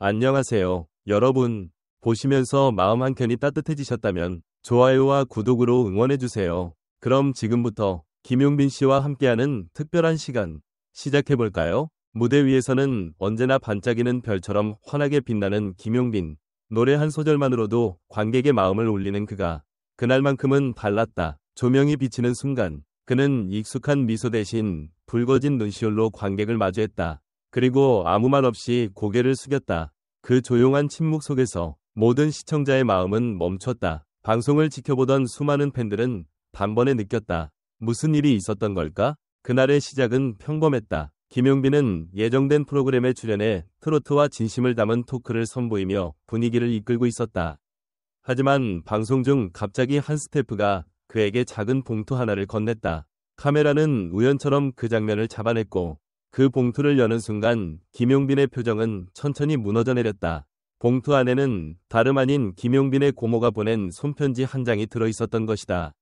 안녕하세요, 여러분. 보시면서 마음 한켠이 따뜻해지셨다면 좋아요와 구독으로 응원해주세요. 그럼 지금부터 김용빈 씨와 함께하는 특별한 시간 시작해볼까요? 무대 위에서는 언제나 반짝이는 별처럼 환하게 빛나는 김용빈. 노래 한 소절만으로도 관객의 마음을 울리는 그가 그날만큼은 달랐다. 조명이 비치는 순간 그는 익숙한 미소 대신 붉어진 눈시울로 관객을 마주했다. 그리고 아무 말 없이 고개를 숙였다. 그 조용한 침묵 속에서 모든 시청자의 마음은 멈췄다. 방송을 지켜보던 수많은 팬들은 단번에 느꼈다. 무슨 일이 있었던 걸까? 그날의 시작은 평범했다. 김용빈은 예정된 프로그램에 출연해 트로트와 진심을 담은 토크를 선보이며 분위기를 이끌고 있었다. 하지만 방송 중 갑자기 한 스태프가 그에게 작은 봉투 하나를 건넸다. 카메라는 우연처럼 그 장면을 잡아냈고 그 봉투를 여는 순간 김용빈의 표정은 천천히 무너져 내렸다. 봉투 안에는 다름 아닌 김용빈의 고모가 보낸 손편지 한 장이 들어있었던 것이다.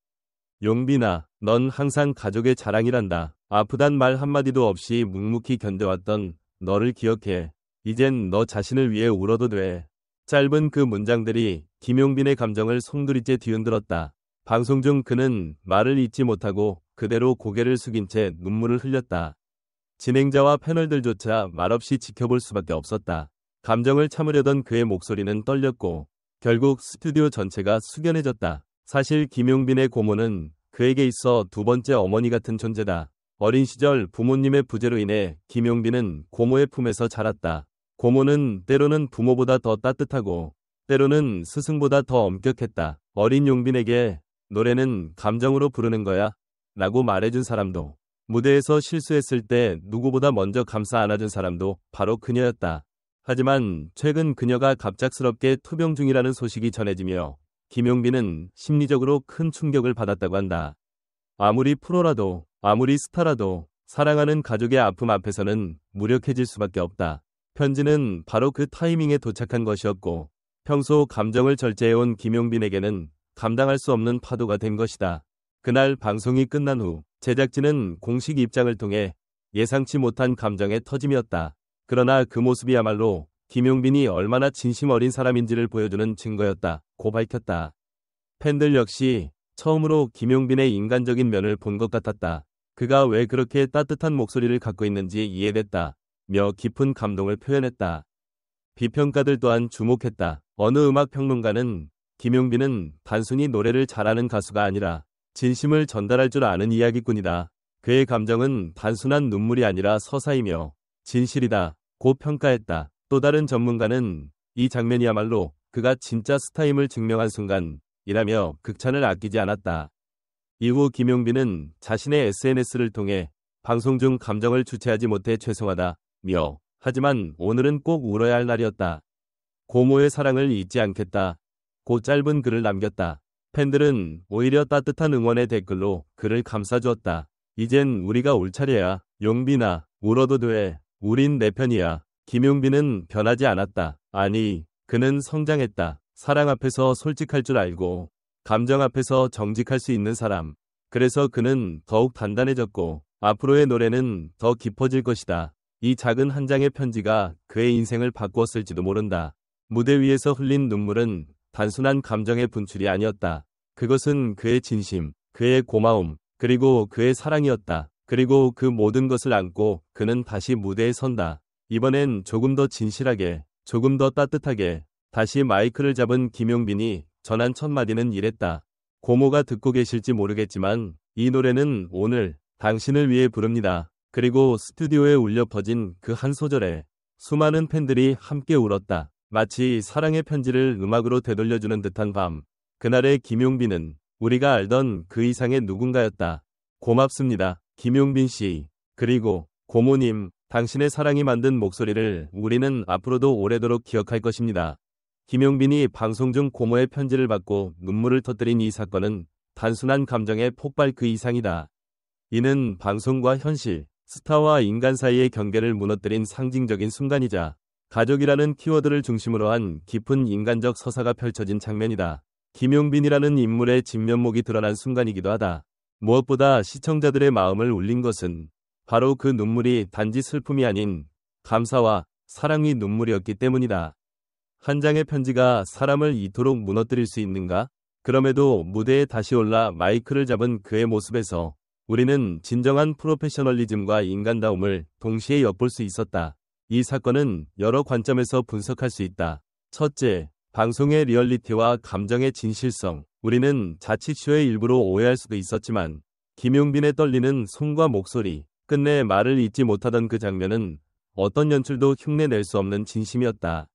용빈아, 넌 항상 가족의 자랑이란다. 아프단 말 한마디도 없이 묵묵히 견뎌왔던 너를 기억해. 이젠 너 자신을 위해 울어도 돼. 짧은 그 문장들이 김용빈의 감정을 송두리째 뒤흔들었다. 방송 중 그는 말을 잇지 못하고 그대로 고개를 숙인 채 눈물을 흘렸다. 진행자와 패널들조차 말없이 지켜볼 수밖에 없었다. 감정을 참으려던 그의 목소리는 떨렸고 결국 스튜디오 전체가 숙연해졌다. 사실 김용빈의 고모는 그에게 있어 두 번째 어머니 같은 존재다. 어린 시절 부모님의 부재로 인해 김용빈은 고모의 품에서 자랐다. 고모는 때로는 부모보다 더 따뜻하고 때로는 스승보다 더 엄격했다. 어린 용빈에게 노래는 감정으로 부르는 거야 라고 말해준 사람도, 무대에서 실수했을 때 누구보다 먼저 감싸 안아준 사람도 바로 그녀였다. 하지만 최근 그녀가 갑작스럽게 투병 중이라는 소식이 전해지며 김용빈은 심리적으로 큰 충격을 받았다고 한다. 아무리 프로라도 아무리 스타라도 사랑하는 가족의 아픔 앞에서는 무력해질 수밖에 없다. 편지는 바로 그 타이밍에 도착한 것이었고 평소 감정을 절제해온 김용빈에게는 감당할 수 없는 파도가 된 것이다. 그날 방송이 끝난 후 제작진은 공식 입장을 통해 예상치 못한 감정의 터짐이었다. 그러나 그 모습이야말로 김용빈이 얼마나 진심 어린 사람인지를 보여주는 증거였다고 밝혔다. 팬들 역시 처음으로 김용빈의 인간적인 면을 본 것 같았다. 그가 왜 그렇게 따뜻한 목소리를 갖고 있는지 이해됐다 며 깊은 감동을 표현했다. 비평가들 또한 주목했다. 어느 음악 평론가는 김용빈은 단순히 노래를 잘하는 가수가 아니라 진심을 전달할 줄 아는 이야기꾼이다. 그의 감정은 단순한 눈물이 아니라 서사이며 진실이다 고 평가했다. 또 다른 전문가는 이 장면이야말로 그가 진짜 스타임을 증명한 순간이라며 극찬을 아끼지 않았다. 이후 김용빈은 자신의 SNS를 통해 방송 중 감정을 주체하지 못해 죄송하다며 하지만 오늘은 꼭 울어야 할 날이었다. 고모의 사랑을 잊지 않겠다 고 짧은 글을 남겼다. 팬들은 오히려 따뜻한 응원의 댓글로 그를 감싸주었다. 이젠 우리가 올 차례야. 용빈아, 울어도 돼. 우린 내 편이야. 김용빈은 변하지 않았다. 아니, 그는 성장했다. 사랑 앞에서 솔직할 줄 알고 감정 앞에서 정직할 수 있는 사람. 그래서 그는 더욱 단단해졌고 앞으로의 노래는 더 깊어질 것이다. 이 작은 한 장의 편지가 그의 인생을 바꾸었을지도 모른다. 무대 위에서 흘린 눈물은 단순한 감정의 분출이 아니었다. 그것은 그의 진심, 그의 고마움, 그리고 그의 사랑이었다. 그리고 그 모든 것을 안고 그는 다시 무대에 선다. 이번엔 조금 더 진실하게, 조금 더 따뜻하게 다시 마이크를 잡은 김용빈이 전한 첫 마디는 이랬다. 고모가 듣고 계실지 모르겠지만 이 노래는 오늘 당신을 위해 부릅니다. 그리고 스튜디오에 울려 퍼진 그 한 소절에 수많은 팬들이 함께 울었다. 마치 사랑의 편지를 음악으로 되돌려주는 듯한 밤. 그날의 김용빈은 우리가 알던 그 이상의 누군가였다. 고맙습니다, 김용빈 씨. 그리고 고모님, 당신의 사랑이 만든 목소리를 우리는 앞으로도 오래도록 기억할 것입니다. 김용빈이 방송 중 고모의 편지를 받고 눈물을 터뜨린 이 사건은 단순한 감정의 폭발 그 이상이다. 이는 방송과 현실, 스타와 인간 사이의 경계를 무너뜨린 상징적인 순간이자 가족이라는 키워드를 중심으로 한 깊은 인간적 서사가 펼쳐진 장면이다. 김용빈이라는 인물의 진면목이 드러난 순간이기도 하다. 무엇보다 시청자들의 마음을 울린 것은 바로 그 눈물이 단지 슬픔이 아닌 감사와 사랑이 눈물이었기 때문이다. 한 장의 편지가 사람을 이토록 무너뜨릴 수 있는가? 그럼에도 무대에 다시 올라 마이크를 잡은 그의 모습에서 우리는 진정한 프로페셔널리즘과 인간다움을 동시에 엿볼 수 있었다. 이 사건은 여러 관점에서 분석할 수 있다. 첫째, 방송의 리얼리티와 감정의 진실성. 우리는 자칫 쇼의 일부로 오해할 수도 있었지만 김용빈의 떨리는 손과 목소리, 끝내 말을 잇지 못하던 그 장면은 어떤 연출도 흉내낼 수 없는 진심이었다.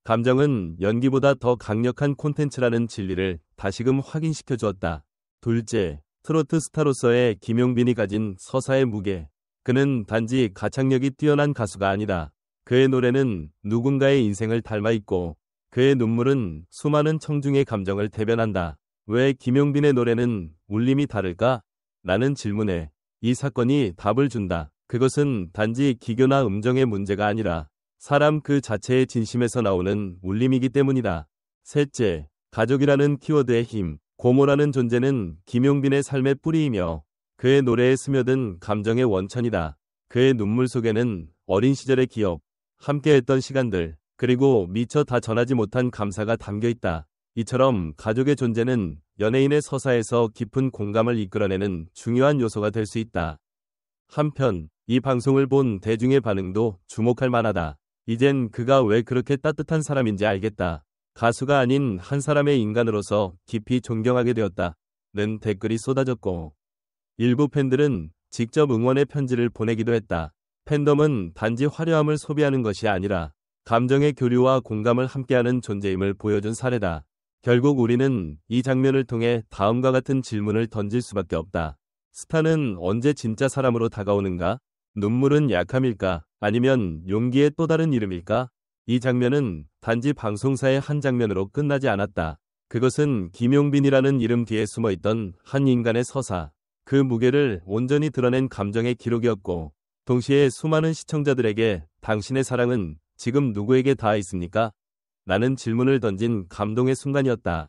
감정은 연기보다 더 강력한 콘텐츠라는 진리를 다시금 확인시켜 주었다. 둘째, 트로트 스타로서의 김용빈이 가진 서사의 무게. 그는 단지 가창력이 뛰어난 가수가 아니다. 그의 노래는 누군가의 인생을 닮아 있고 그의 눈물은 수많은 청중의 감정을 대변한다. 왜 김용빈의 노래는 울림이 다를까? 라는 질문에 이 사건이 답을 준다. 그것은 단지 기교나 음정의 문제가 아니라 사람 그 자체의 진심에서 나오는 울림이기 때문이다. 셋째, 가족이라는 키워드의 힘. 고모라는 존재는 김용빈의 삶의 뿌리이며 그의 노래에 스며든 감정의 원천이다. 그의 눈물 속에는 어린 시절의 기억, 함께했던 시간들, 그리고 미처 다 전하지 못한 감사가 담겨 있다. 이처럼 가족의 존재는 연예인의 서사에서 깊은 공감을 이끌어내는 중요한 요소가 될 수 있다. 한편 이 방송을 본 대중의 반응도 주목할 만하다. 이젠 그가 왜 그렇게 따뜻한 사람인지 알겠다. 가수가 아닌 한 사람의 인간으로서 깊이 존경하게 되었다는 댓글이 쏟아졌고 일부 팬들은 직접 응원의 편지를 보내기도 했다. 팬덤은 단지 화려함을 소비하는 것이 아니라 감정의 교류와 공감을 함께하는 존재임을 보여준 사례다. 결국 우리는 이 장면을 통해 다음과 같은 질문을 던질 수밖에 없다. 스타는 언제 진짜 사람으로 다가오는가? 눈물은 약함일까? 아니면 용기의 또 다른 이름일까? 이 장면은 단지 방송사의 한 장면으로 끝나지 않았다. 그것은 김용빈이라는 이름 뒤에 숨어있던 한 인간의 서사, 그 무게를 온전히 드러낸 감정의 기록이었고 동시에 수많은 시청자들에게 당신의 사랑은 지금 누구에게 닿아 있습니까? 라는 질문을 던진 감동의 순간이었다.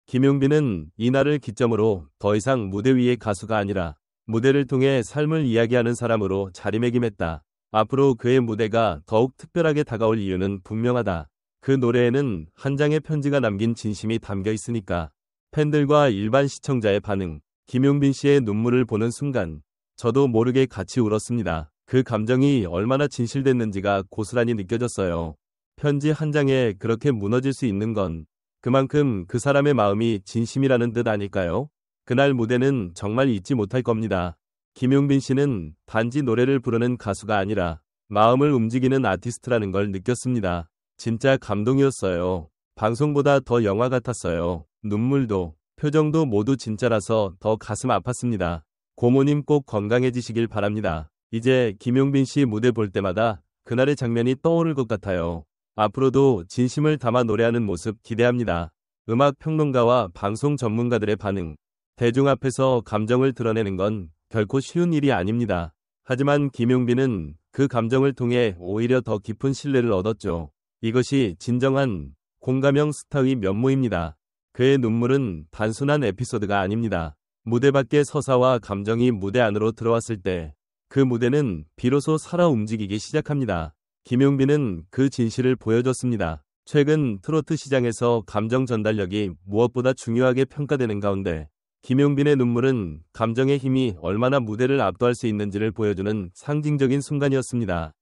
김용빈은 이날을 기점으로 더 이상 무대 위의 가수가 아니라 무대를 통해 삶을 이야기하는 사람으로 자리매김했다. 앞으로 그의 무대가 더욱 특별하게 다가올 이유는 분명하다. 그 노래에는 한 장의 편지가 남긴 진심이 담겨 있으니까. 팬들과 일반 시청자의 반응, 김용빈 씨의 눈물을 보는 순간 저도 모르게 같이 울었습니다. 그 감정이 얼마나 진실됐는지가 고스란히 느껴졌어요. 편지 한 장에 그렇게 무너질 수 있는 건 그만큼 그 사람의 마음이 진심이라는 뜻 아닐까요? 그날 무대는 정말 잊지 못할 겁니다. 김용빈 씨는 단지 노래를 부르는 가수가 아니라 마음을 움직이는 아티스트라는 걸 느꼈습니다. 진짜 감동이었어요. 방송보다 더 영화 같았어요. 눈물도, 표정도 모두 진짜라서 더 가슴 아팠습니다. 고모님 꼭 건강해지시길 바랍니다. 이제 김용빈 씨 무대 볼 때마다 그날의 장면이 떠오를 것 같아요. 앞으로도 진심을 담아 노래하는 모습 기대합니다. 음악 평론가와 방송 전문가들의 반응. 대중 앞에서 감정을 드러내는 건 결코 쉬운 일이 아닙니다. 하지만 김용빈은 그 감정을 통해 오히려 더 깊은 신뢰를 얻었죠. 이것이 진정한 공감형 스타의 면모입니다. 그의 눈물은 단순한 에피소드가 아닙니다. 무대 밖의 서사와 감정이 무대 안으로 들어왔을 때 그 무대는 비로소 살아 움직이기 시작합니다. 김용빈은 그 진실을 보여줬습니다. 최근 트로트 시장에서 감정 전달력이 무엇보다 중요하게 평가되는 가운데 김용빈의 눈물은 감정의 힘이 얼마나 무대를 압도할 수 있는지를 보여주는 상징적인 순간이었습니다.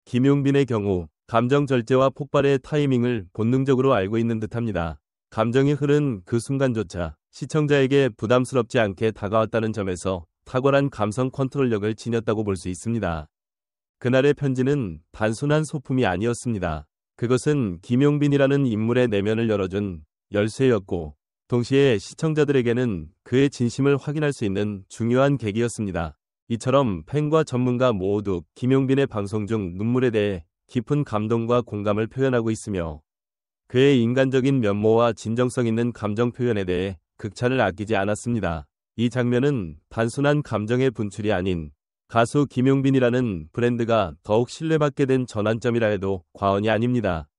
김용빈의 경우 감정 절제와 폭발의 타이밍을 본능적으로 알고 있는 듯합니다. 감정이 흐른 그 순간조차 시청자에게 부담스럽지 않게 다가왔다는 점에서 탁월한 감성 컨트롤력을 지녔다고 볼 수 있습니다. 그날의 편지는 단순한 소품이 아니었습니다. 그것은 김용빈이라는 인물의 내면을 열어준 열쇠였고 동시에 시청자들에게는 그의 진심을 확인할 수 있는 중요한 계기였습니다. 이처럼 팬과 전문가 모두 김용빈의 방송 중 눈물에 대해 깊은 감동과 공감을 표현하고 있으며 그의 인간적인 면모와 진정성 있는 감정 표현에 대해 극찬을 아끼지 않았습니다. 이 장면은 단순한 감정의 분출이 아닌 가수 김용빈이라는 브랜드가 더욱 신뢰받게 된 전환점이라 해도 과언이 아닙니다.